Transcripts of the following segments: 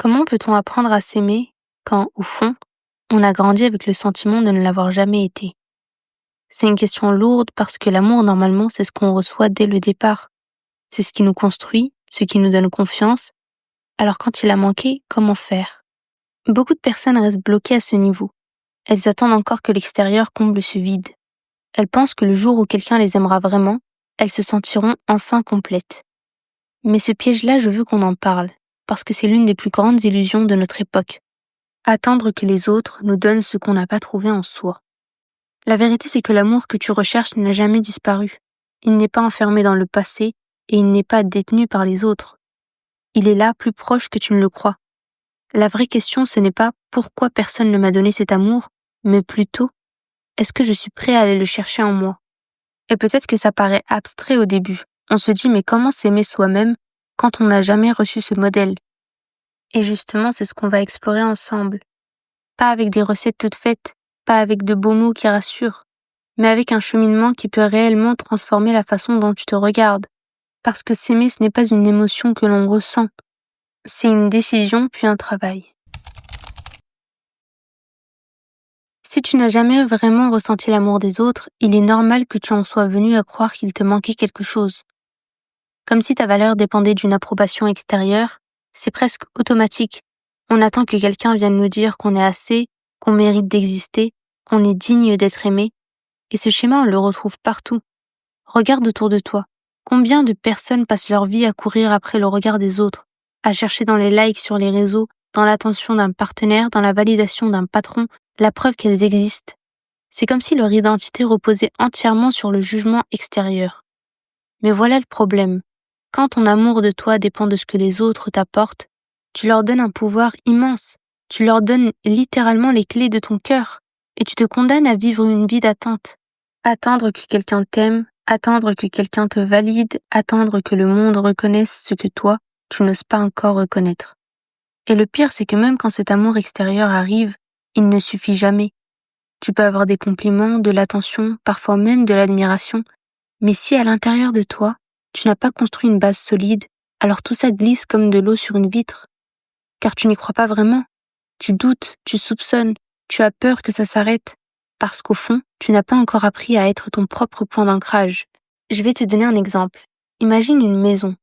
Comment peut-on apprendre à s'aimer quand, au fond, on a grandi avec le sentiment de ne l'avoir jamais été? C'est une question lourde parce que l'amour, normalement, c'est ce qu'on reçoit dès le départ. C'est ce qui nous construit, ce qui nous donne confiance. Alors quand il a manqué, comment faire? Beaucoup de personnes restent bloquées à ce niveau. Elles attendent encore que l'extérieur comble ce vide. Elles pensent que le jour où quelqu'un les aimera vraiment, elles se sentiront enfin complètes. Mais ce piège-là, je veux qu'on en parle, parce que c'est l'une des plus grandes illusions de notre époque. Attendre que les autres nous donnent ce qu'on n'a pas trouvé en soi. La vérité, c'est que l'amour que tu recherches n'a jamais disparu. Il n'est pas enfermé dans le passé et il n'est pas détenu par les autres. Il est là, plus proche que tu ne le crois. La vraie question, ce n'est pas pourquoi personne ne m'a donné cet amour, mais plutôt, est-ce que je suis prêt à aller le chercher en moi? Et peut-être que ça paraît abstrait au début. On se dit, mais comment s'aimer soi-même quand on n'a jamais reçu ce modèle? Et justement, c'est ce qu'on va explorer ensemble. Pas avec des recettes toutes faites, pas avec de beaux mots qui rassurent, mais avec un cheminement qui peut réellement transformer la façon dont tu te regardes. Parce que s'aimer, ce n'est pas une émotion que l'on ressent. C'est une décision puis un travail. Si tu n'as jamais vraiment ressenti l'amour des autres, il est normal que tu en sois venu à croire qu'il te manquait quelque chose. Comme si ta valeur dépendait d'une approbation extérieure, c'est presque automatique. On attend que quelqu'un vienne nous dire qu'on est assez, qu'on mérite d'exister, qu'on est digne d'être aimé. Et ce schéma, on le retrouve partout. Regarde autour de toi. Combien de personnes passent leur vie à courir après le regard des autres, à chercher dans les likes sur les réseaux, dans l'attention d'un partenaire, dans la validation d'un patron, la preuve qu'elles existent. C'est comme si leur identité reposait entièrement sur le jugement extérieur. Mais voilà le problème. Quand ton amour de toi dépend de ce que les autres t'apportent, tu leur donnes un pouvoir immense. Tu leur donnes littéralement les clés de ton cœur et tu te condamnes à vivre une vie d'attente. Attendre que quelqu'un t'aime, attendre que quelqu'un te valide, attendre que le monde reconnaisse ce que toi, tu n'oses pas encore reconnaître. Et le pire, c'est que même quand cet amour extérieur arrive, il ne suffit jamais. Tu peux avoir des compliments, de l'attention, parfois même de l'admiration, mais si à l'intérieur de toi, tu n'as pas construit une base solide, alors tout ça glisse comme de l'eau sur une vitre. Car tu n'y crois pas vraiment. Tu doutes, tu soupçonnes, tu as peur que ça s'arrête. Parce qu'au fond, tu n'as pas encore appris à être ton propre point d'ancrage. Je vais te donner un exemple. Imagine une maison.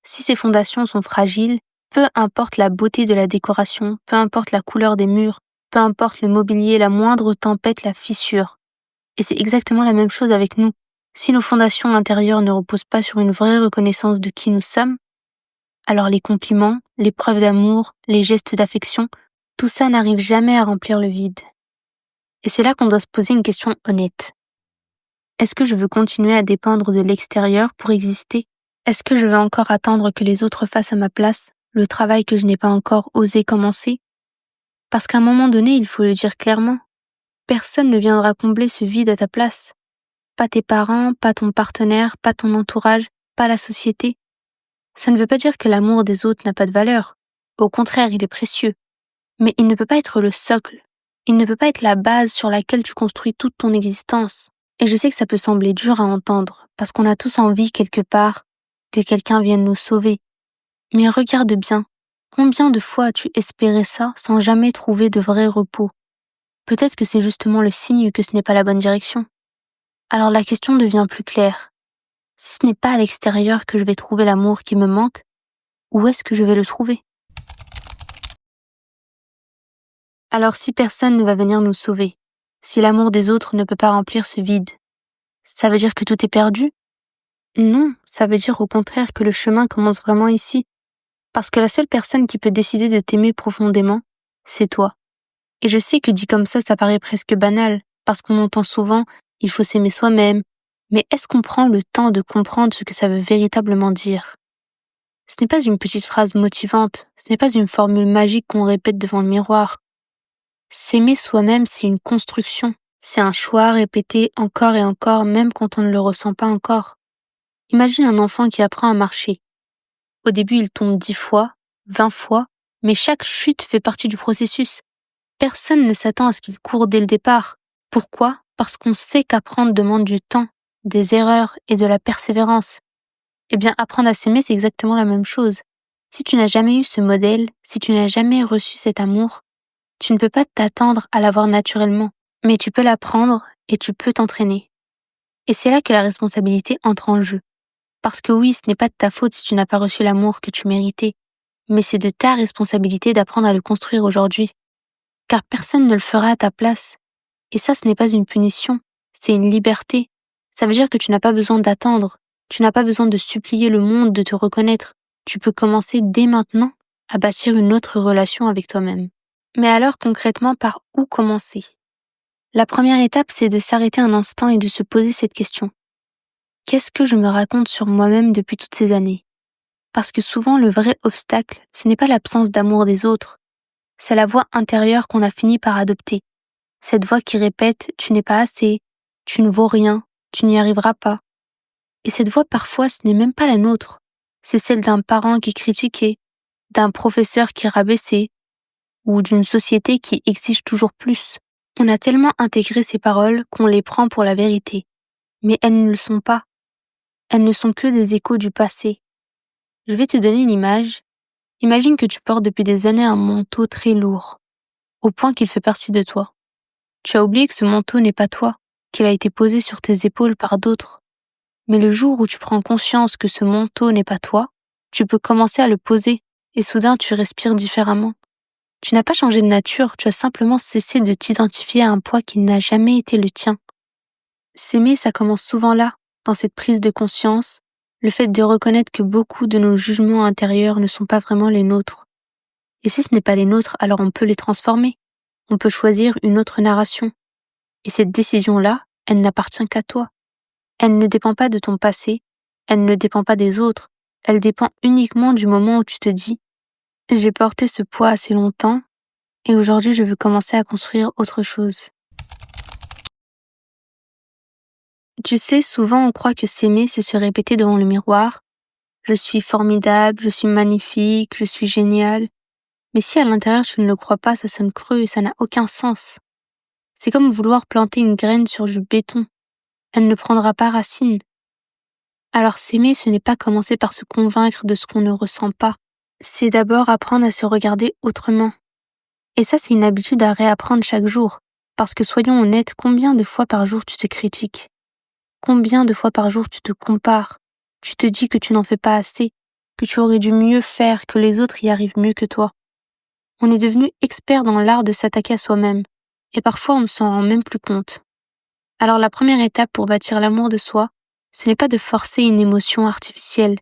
Si ses fondations sont fragiles, peu importe la beauté de la décoration, peu importe la couleur des murs, peu importe le mobilier, la moindre tempête la fissure. Et c'est exactement la même chose avec nous. Si nos fondations intérieures ne reposent pas sur une vraie reconnaissance de qui nous sommes, alors les compliments, les preuves d'amour, les gestes d'affection, tout ça n'arrive jamais à remplir le vide. Et c'est là qu'on doit se poser une question honnête. Est-ce que je veux continuer à dépendre de l'extérieur pour exister? Est-ce que je vais encore attendre que les autres fassent à ma place le travail que je n'ai pas encore osé commencer? Parce qu'à un moment donné, il faut le dire clairement, personne ne viendra combler ce vide à ta place. Pas tes parents, pas ton partenaire, pas ton entourage, pas la société. Ça ne veut pas dire que l'amour des autres n'a pas de valeur. Au contraire, il est précieux. Mais il ne peut pas être le socle. Il ne peut pas être la base sur laquelle tu construis toute ton existence. Et je sais que ça peut sembler dur à entendre, parce qu'on a tous envie quelque part que quelqu'un vienne nous sauver. Mais regarde bien, combien de fois as-tu espéré ça sans jamais trouver de vrai repos? Peut-être que c'est justement le signe que ce n'est pas la bonne direction. Alors la question devient plus claire. Si ce n'est pas à l'extérieur que je vais trouver l'amour qui me manque, où est-ce que je vais le trouver? Alors si personne ne va venir nous sauver, si l'amour des autres ne peut pas remplir ce vide, ça veut dire que tout est perdu? Non, ça veut dire au contraire que le chemin commence vraiment ici. Parce que la seule personne qui peut décider de t'aimer profondément, c'est toi. Et je sais que dit comme ça paraît presque banal, parce qu'on entend souvent « il faut s'aimer soi-même », mais est-ce qu'on prend le temps de comprendre ce que ça veut véritablement dire? Ce n'est pas une petite phrase motivante, ce n'est pas une formule magique qu'on répète devant le miroir. S'aimer soi-même, c'est une construction, c'est un choix répété encore et encore, même quand on ne le ressent pas encore. Imagine un enfant qui apprend à marcher. Au début, il tombe 10 fois, 20 fois, mais chaque chute fait partie du processus. Personne ne s'attend à ce qu'il court dès le départ. Pourquoi? Parce qu'on sait qu'apprendre demande du temps, des erreurs et de la persévérance. Eh bien, apprendre à s'aimer, c'est exactement la même chose. Si tu n'as jamais eu ce modèle, si tu n'as jamais reçu cet amour, tu ne peux pas t'attendre à l'avoir naturellement, mais tu peux l'apprendre et tu peux t'entraîner. Et c'est là que la responsabilité entre en jeu. Parce que oui, ce n'est pas de ta faute si tu n'as pas reçu l'amour que tu méritais, mais c'est de ta responsabilité d'apprendre à le construire aujourd'hui. Car personne ne le fera à ta place. Et ça, ce n'est pas une punition, c'est une liberté. Ça veut dire que tu n'as pas besoin d'attendre, tu n'as pas besoin de supplier le monde de te reconnaître. Tu peux commencer dès maintenant à bâtir une autre relation avec toi-même. Mais alors concrètement, par où commencer? La première étape, c'est de s'arrêter un instant et de se poser cette question. Qu'est-ce que je me raconte sur moi-même depuis toutes ces années? Parce que souvent, le vrai obstacle, ce n'est pas l'absence d'amour des autres, c'est la voix intérieure qu'on a fini par adopter. Cette voix qui répète « tu n'es pas assez, tu ne vaux rien, tu n'y arriveras pas ». Et cette voix, parfois, ce n'est même pas la nôtre. C'est celle d'un parent qui critiquait, d'un professeur qui rabaissait, ou d'une société qui exige toujours plus. On a tellement intégré ces paroles qu'on les prend pour la vérité. Mais elles ne le sont pas. Elles ne sont que des échos du passé. Je vais te donner une image. Imagine que tu portes depuis des années un manteau très lourd, au point qu'il fait partie de toi. Tu as oublié que ce manteau n'est pas toi, qu'il a été posé sur tes épaules par d'autres. Mais le jour où tu prends conscience que ce manteau n'est pas toi, tu peux commencer à le poser, et soudain tu respires différemment. Tu n'as pas changé de nature, tu as simplement cessé de t'identifier à un poids qui n'a jamais été le tien. S'aimer, ça commence souvent là, dans cette prise de conscience, le fait de reconnaître que beaucoup de nos jugements intérieurs ne sont pas vraiment les nôtres. Et si ce n'est pas les nôtres, alors on peut les transformer. On peut choisir une autre narration. Et cette décision-là, elle n'appartient qu'à toi. Elle ne dépend pas de ton passé, elle ne dépend pas des autres, elle dépend uniquement du moment où tu te dis « j'ai porté ce poids assez longtemps et aujourd'hui je veux commencer à construire autre chose ». Tu sais, souvent on croit que s'aimer, c'est se répéter devant le miroir « je suis formidable, je suis magnifique, je suis génial ». Mais si à l'intérieur tu ne le crois pas, ça sonne creux et ça n'a aucun sens. C'est comme vouloir planter une graine sur du béton. Elle ne prendra pas racine. Alors s'aimer, ce n'est pas commencer par se convaincre de ce qu'on ne ressent pas. C'est d'abord apprendre à se regarder autrement. Et ça, c'est une habitude à réapprendre chaque jour. Parce que soyons honnêtes, combien de fois par jour tu te critiques? Combien de fois par jour tu te compares? Tu te dis que tu n'en fais pas assez, que tu aurais dû mieux faire, que les autres y arrivent mieux que toi. On est devenu expert dans l'art de s'attaquer à soi-même. Et parfois, on ne s'en rend même plus compte. Alors la première étape pour bâtir l'amour de soi, ce n'est pas de forcer une émotion artificielle,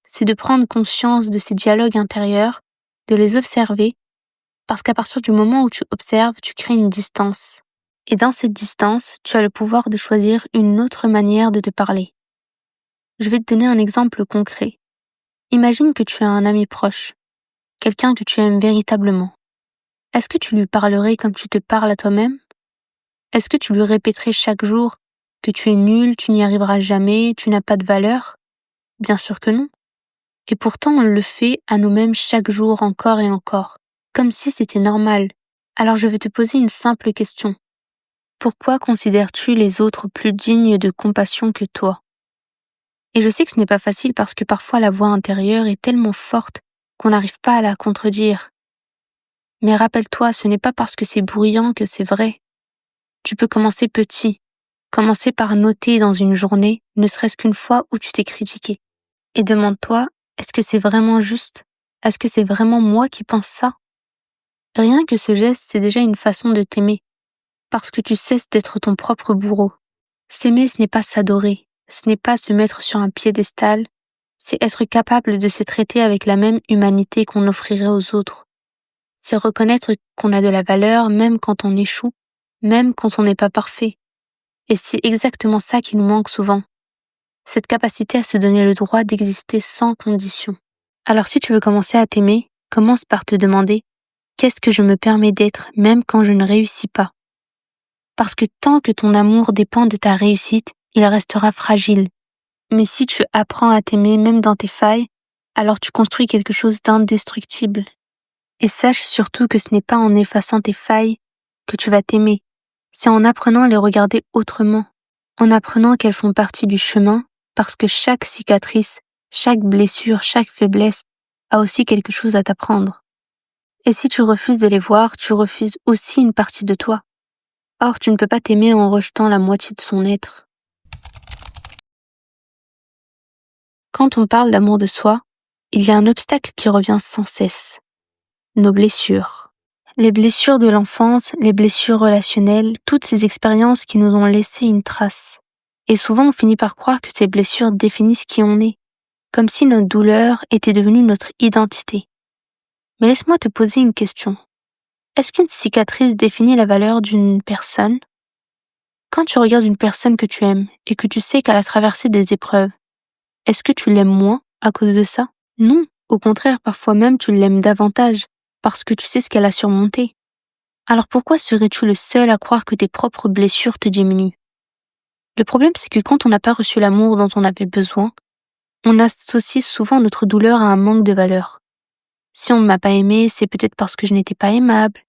c'est de prendre conscience de ces dialogues intérieurs, de les observer, parce qu'à partir du moment où tu observes, tu crées une distance. Et dans cette distance, tu as le pouvoir de choisir une autre manière de te parler. Je vais te donner un exemple concret. Imagine que tu as un ami proche, quelqu'un que tu aimes véritablement. Est-ce que tu lui parlerais comme tu te parles à toi-même? Est-ce que tu lui répéterais chaque jour que tu es nul, tu n'y arriveras jamais, tu n'as pas de valeur? Bien sûr que non. Et pourtant on le fait à nous-mêmes chaque jour encore et encore, comme si c'était normal. Alors je vais te poser une simple question. Pourquoi considères-tu les autres plus dignes de compassion que toi? Et je sais que ce n'est pas facile parce que parfois la voix intérieure est tellement forte qu'on n'arrive pas à la contredire. Mais rappelle-toi, ce n'est pas parce que c'est bruyant que c'est vrai. Tu peux commencer petit. Commencer par noter dans une journée, ne serait-ce qu'une fois où tu t'es critiqué. Et demande-toi, est-ce que c'est vraiment juste? Est-ce que c'est vraiment moi qui pense ça? Rien que ce geste, c'est déjà une façon de t'aimer. Parce que tu cesses d'être ton propre bourreau. S'aimer, ce n'est pas s'adorer. Ce n'est pas se mettre sur un piédestal. C'est être capable de se traiter avec la même humanité qu'on offrirait aux autres. C'est reconnaître qu'on a de la valeur même quand on échoue, même quand on n'est pas parfait. Et c'est exactement ça qui nous manque souvent. Cette capacité à se donner le droit d'exister sans condition. Alors si tu veux commencer à t'aimer, commence par te demander « Qu'est-ce que je me permets d'être même quand je ne réussis pas ?» Parce que tant que ton amour dépend de ta réussite, il restera fragile. Mais si tu apprends à t'aimer même dans tes failles, alors tu construis quelque chose d'indestructible. Et sache surtout que ce n'est pas en effaçant tes failles que tu vas t'aimer. C'est en apprenant à les regarder autrement, en apprenant qu'elles font partie du chemin, parce que chaque cicatrice, chaque blessure, chaque faiblesse a aussi quelque chose à t'apprendre. Et si tu refuses de les voir, tu refuses aussi une partie de toi. Or, tu ne peux pas t'aimer en rejetant la moitié de ton être. Quand on parle d'amour de soi, il y a un obstacle qui revient sans cesse. Nos blessures. Les blessures de l'enfance, les blessures relationnelles, toutes ces expériences qui nous ont laissé une trace. Et souvent, on finit par croire que ces blessures définissent qui on est, comme si notre douleur était devenue notre identité. Mais laisse-moi te poser une question. Est-ce qu'une cicatrice définit la valeur d'une personne? Quand tu regardes une personne que tu aimes et que tu sais qu'elle a traversé des épreuves, est-ce que tu l'aimes moins à cause de ça? Non, au contraire, parfois même tu l'aimes davantage, parce que tu sais ce qu'elle a surmonté. Alors pourquoi serais-tu le seul à croire que tes propres blessures te diminuent? Le problème, c'est que quand on n'a pas reçu l'amour dont on avait besoin, on associe souvent notre douleur à un manque de valeur. Si on ne m'a pas aimé, c'est peut-être parce que je n'étais pas aimable.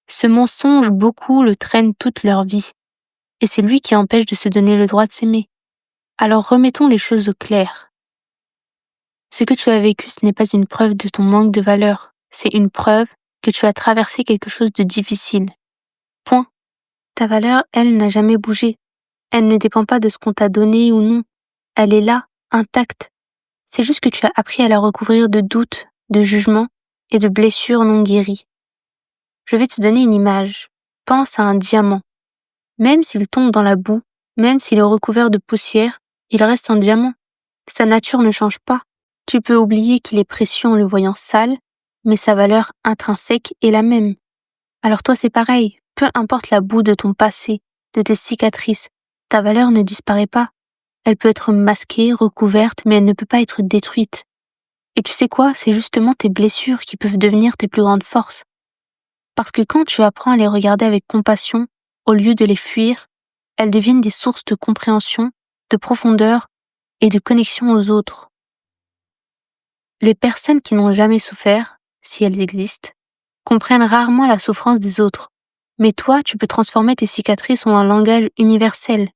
Ce mensonge, beaucoup le traînent toute leur vie. Et c'est lui qui empêche de se donner le droit de s'aimer. Alors remettons les choses au clair. Ce que tu as vécu, ce n'est pas une preuve de ton manque de valeur. C'est une preuve que tu as traversé quelque chose de difficile. Point. Ta valeur, elle, n'a jamais bougé. Elle ne dépend pas de ce qu'on t'a donné ou non. Elle est là, intacte. C'est juste que tu as appris à la recouvrir de doutes, de jugements et de blessures non guéries. Je vais te donner une image. Pense à un diamant. Même s'il tombe dans la boue, même s'il est recouvert de poussière, il reste un diamant. Sa nature ne change pas. Tu peux oublier qu'il est précieux en le voyant sale, mais sa valeur intrinsèque est la même. Alors toi c'est pareil, peu importe la boue de ton passé, de tes cicatrices, ta valeur ne disparaît pas. Elle peut être masquée, recouverte, mais elle ne peut pas être détruite. Et tu sais quoi, c'est justement tes blessures qui peuvent devenir tes plus grandes forces. Parce que quand tu apprends à les regarder avec compassion, au lieu de les fuir, elles deviennent des sources de compréhension, de profondeur et de connexion aux autres. Les personnes qui n'ont jamais souffert, si elles existent, comprennent rarement la souffrance des autres. Mais toi, tu peux transformer tes cicatrices en un langage universel.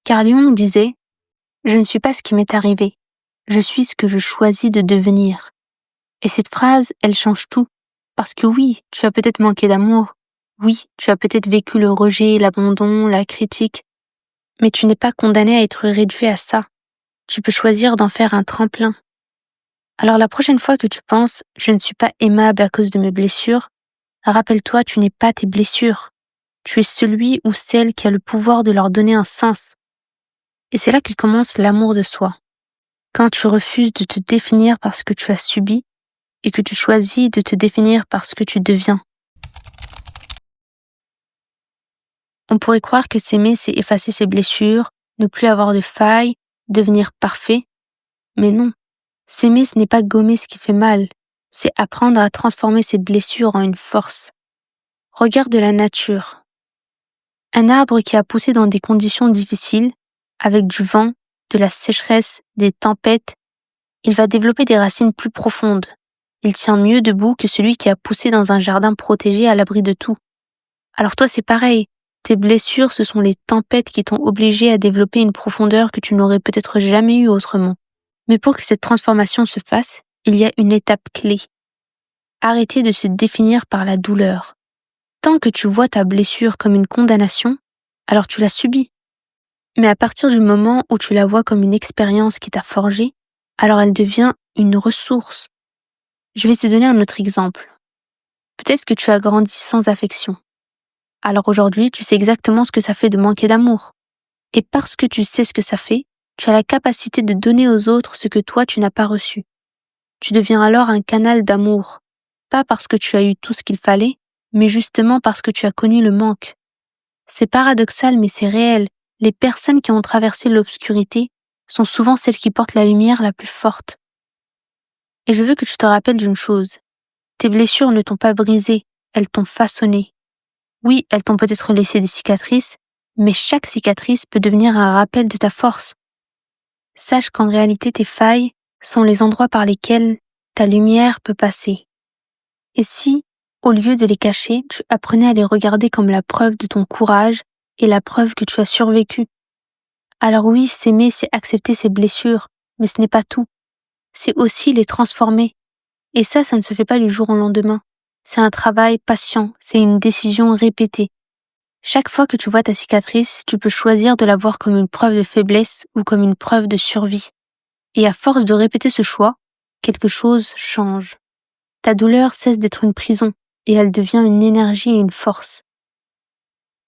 Carl Jung disait « Je ne suis pas ce qui m'est arrivé, je suis ce que je choisis de devenir ». Et cette phrase, elle change tout. Parce que oui, tu as peut-être manqué d'amour, oui, tu as peut-être vécu le rejet, l'abandon, la critique, mais tu n'es pas condamné à être réduit à ça. Tu peux choisir d'en faire un tremplin. Alors la prochaine fois que tu penses « je ne suis pas aimable à cause de mes blessures », rappelle-toi, tu n'es pas tes blessures. Tu es celui ou celle qui a le pouvoir de leur donner un sens. Et c'est là qu'il commence l'amour de soi. Quand tu refuses de te définir par ce que tu as subi et que tu choisis de te définir par ce que tu deviens. On pourrait croire que s'aimer, c'est effacer ses blessures, ne plus avoir de failles, devenir parfait. Mais non. S'aimer, ce n'est pas gommer ce qui fait mal. C'est apprendre à transformer ses blessures en une force. Regarde la nature. Un arbre qui a poussé dans des conditions difficiles, avec du vent, de la sécheresse, des tempêtes, il va développer des racines plus profondes. Il tient mieux debout que celui qui a poussé dans un jardin protégé à l'abri de tout. Alors toi, c'est pareil. Tes blessures, ce sont les tempêtes qui t'ont obligé à développer une profondeur que tu n'aurais peut-être jamais eue autrement. Mais pour que cette transformation se fasse, il y a une étape clé. Arrêter de se définir par la douleur. Tant que tu vois ta blessure comme une condamnation, alors tu l'as subie. Mais à partir du moment où tu la vois comme une expérience qui t'a forgé, alors elle devient une ressource. Je vais te donner un autre exemple. Peut-être que tu as grandi sans affection. Alors aujourd'hui, tu sais exactement ce que ça fait de manquer d'amour. Et parce que tu sais ce que ça fait, tu as la capacité de donner aux autres ce que toi tu n'as pas reçu. Tu deviens alors un canal d'amour, pas parce que tu as eu tout ce qu'il fallait, mais justement parce que tu as connu le manque. C'est paradoxal, mais c'est réel. Les personnes qui ont traversé l'obscurité sont souvent celles qui portent la lumière la plus forte. Et je veux que tu te rappelles d'une chose. Tes blessures ne t'ont pas brisé, elles t'ont façonné. Oui, elles t'ont peut-être laissé des cicatrices, mais chaque cicatrice peut devenir un rappel de ta force. Sache qu'en réalité, tes failles sont les endroits par lesquels ta lumière peut passer. Et si, au lieu de les cacher, tu apprenais à les regarder comme la preuve de ton courage et la preuve que tu as survécu. Alors oui, s'aimer, c'est accepter ses blessures, mais ce n'est pas tout. C'est aussi les transformer, Et ça ne se fait pas du jour au lendemain. C'est un travail patient, c'est une décision répétée. Chaque fois que tu vois ta cicatrice, tu peux choisir de la voir comme une preuve de faiblesse ou comme une preuve de survie. Et à force de répéter ce choix, quelque chose change. Ta douleur cesse d'être une prison et elle devient une énergie et une force.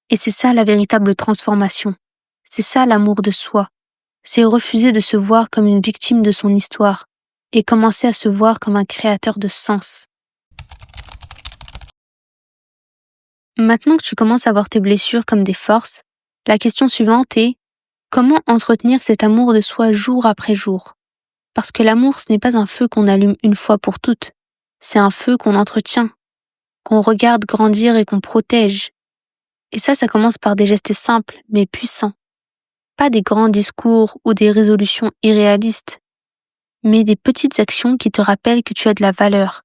Et c'est ça la véritable transformation. C'est ça l'amour de soi. C'est refuser de se voir comme une victime de son histoire et commencer à se voir comme un créateur de sens. Maintenant que tu commences à voir tes blessures comme des forces, la question suivante est: comment entretenir cet amour de soi jour après jour? Parce que l'amour, ce n'est pas un feu qu'on allume une fois pour toutes. C'est un feu qu'on entretient, qu'on regarde grandir et qu'on protège. Et ça commence par des gestes simples mais puissants. Pas des grands discours ou des résolutions irréalistes, mais des petites actions qui te rappellent que tu as de la valeur,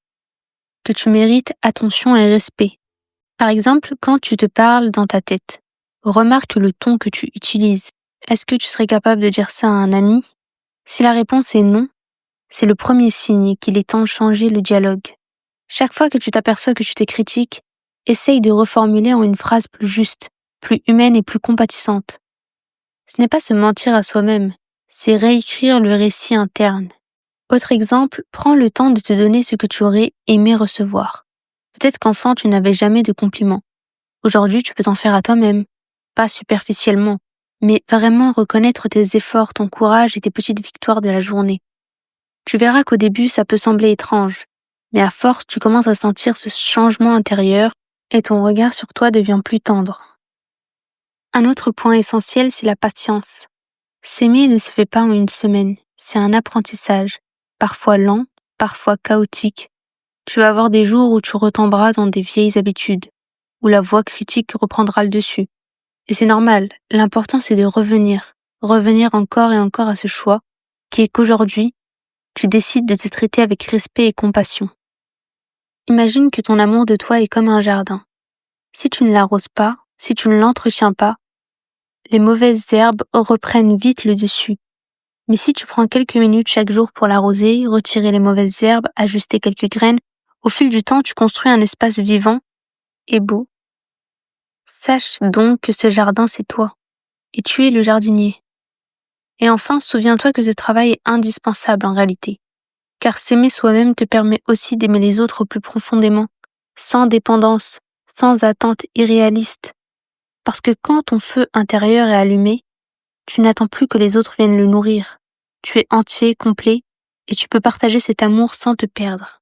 que tu mérites attention et respect. Par exemple, quand tu te parles dans ta tête, remarque le ton que tu utilises. Est-ce que tu serais capable de dire ça à un ami? Si la réponse est non, c'est le premier signe qu'il est temps de changer le dialogue. Chaque fois que tu t'aperçois que tu te critiques, essaye de reformuler en une phrase plus juste, plus humaine et plus compatissante. Ce n'est pas se mentir à soi-même, c'est réécrire le récit interne. Autre exemple, prends le temps de te donner ce que tu aurais aimé recevoir. Peut-être qu'enfant, tu n'avais jamais de compliments. Aujourd'hui, tu peux t'en faire à toi-même. Pas superficiellement, mais vraiment reconnaître tes efforts, ton courage et tes petites victoires de la journée. Tu verras qu'au début, ça peut sembler étrange, mais à force, tu commences à sentir ce changement intérieur et ton regard sur toi devient plus tendre. Un autre point essentiel, c'est la patience. S'aimer ne se fait pas en une semaine, c'est un apprentissage, parfois lent, parfois chaotique. Tu vas avoir des jours où tu retomberas dans des vieilles habitudes, où la voix critique reprendra le dessus. Et c'est normal, l'important c'est de revenir encore et encore à ce choix, qui est qu'aujourd'hui, tu décides de te traiter avec respect et compassion. Imagine que ton amour de toi est comme un jardin. Si tu ne l'arroses pas, si tu ne l'entretiens pas, les mauvaises herbes reprennent vite le dessus. Mais si tu prends quelques minutes chaque jour pour l'arroser, retirer les mauvaises herbes, ajuster quelques graines, au fil du temps, tu construis un espace vivant et beau. Sache donc que ce jardin, c'est toi, et tu es le jardinier. Et enfin, souviens-toi que ce travail est indispensable en réalité, car s'aimer soi-même te permet aussi d'aimer les autres plus profondément, sans dépendance, sans attente irréaliste. Parce que quand ton feu intérieur est allumé, tu n'attends plus que les autres viennent le nourrir. Tu es entier, complet, et tu peux partager cet amour sans te perdre.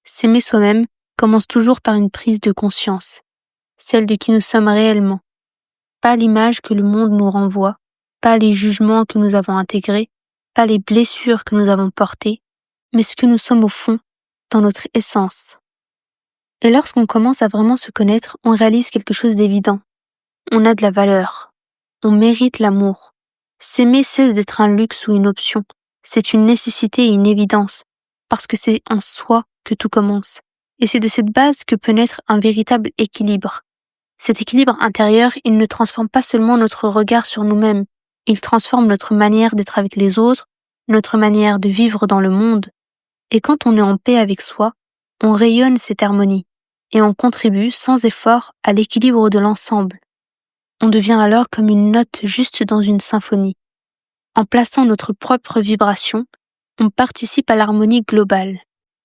S'aimer soi-même commence toujours par une prise de conscience, celle de qui nous sommes réellement. Pas l'image que le monde nous renvoie, pas les jugements que nous avons intégrés, pas les blessures que nous avons portées, mais ce que nous sommes au fond, dans notre essence. Et lorsqu'on commence à vraiment se connaître, on réalise quelque chose d'évident. On a de la valeur. On mérite l'amour. S'aimer cesse d'être un luxe ou une option. C'est une nécessité et une évidence, parce que c'est en soi que tout commence. Et c'est de cette base que peut naître un véritable équilibre. Cet équilibre intérieur, il ne transforme pas seulement notre regard sur nous-mêmes, il transforme notre manière d'être avec les autres, notre manière de vivre dans le monde. Et quand on est en paix avec soi, on rayonne cette harmonie, et on contribue sans effort à l'équilibre de l'ensemble. On devient alors comme une note juste dans une symphonie. En plaçant notre propre vibration, on participe à l'harmonie globale.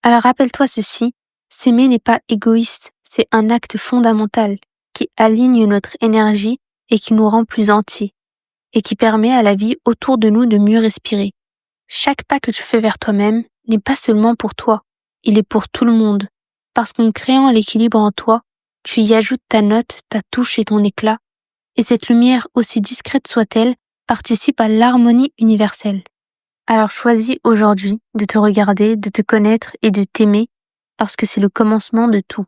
Alors rappelle-toi ceci, s'aimer n'est pas égoïste, c'est un acte fondamental qui aligne notre énergie et qui nous rend plus entiers, et qui permet à la vie autour de nous de mieux respirer. Chaque pas que tu fais vers toi-même n'est pas seulement pour toi, il est pour tout le monde, parce qu'en créant l'équilibre en toi, tu y ajoutes ta note, ta touche et ton éclat, et cette lumière, aussi discrète soit-elle, participe à l'harmonie universelle. Alors choisis aujourd'hui de te regarder, de te connaître et de t'aimer, parce que c'est le commencement de tout.